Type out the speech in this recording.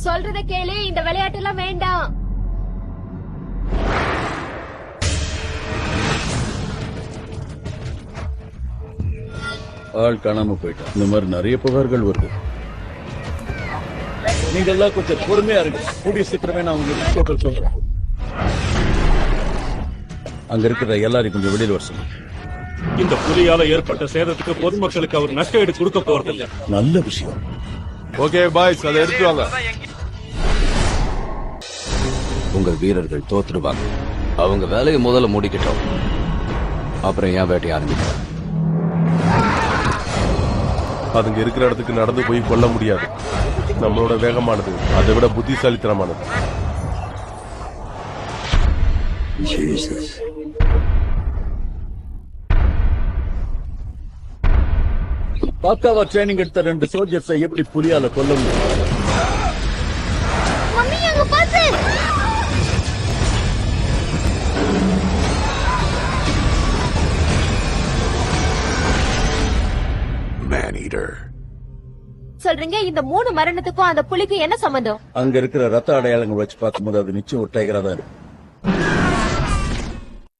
சொல்றத கேளு, இந்த விளையாட்டு எல்லாம் வேண்டாம். ஆள் காணாம போயிட்டா. இந்த மாதிரி நிறைய புகார்கள் வருது. நீங்க எல்லாம் கொஞ்சம் பொறுமையா இருக்கு. கூடிய சீக்கிரமே நான் உங்களுக்கு சொல்றேன். அங்க இருக்கிற எல்லாரையும் கொஞ்சம் வெளியில் வர சொல்லுங்க. இந்த புலியால ஏற்பட்ட சேதத்துக்கு பொதுமக்களுக்கு அவர் நஷ்டஈடு கொடுக்க போறதில்லை. நல்ல விஷயம். ஓகே பாய்ஸ், அதை எடுத்து வாங்க. உங்க வீரர்கள் தோத்துடுவாங்க. அவங்க வேலையை முதல்ல முடிக்கட்டும், அப்புறம் ஏன் வேட்டையை ஆரம்பிக்கிறேன். அதுங்க இருக்கிற இடத்துக்கு நடந்து போய் கொல்ல முடியாது. நம்மளோட வேகமானது அதை விட புத்திசாலித்தனமானது. பக்காவா ட்ரைனிங் எடுத்த 2 சோல்ஜர்ஸை எப்படி புலியால கொல்ல முடியும்? மம்மி அங்க பாத்து. சொல்றீங்க இந்த 3 மரணத்துக்கும் அந்த புலிக்கு என்ன சம்பந்தம்? அங்க இருக்கிற ரத்த அடையாளங்கள் வச்சு பார்க்கும்போது அது நிச்சயம் ஒரு டைகரா தான் இருக்கு.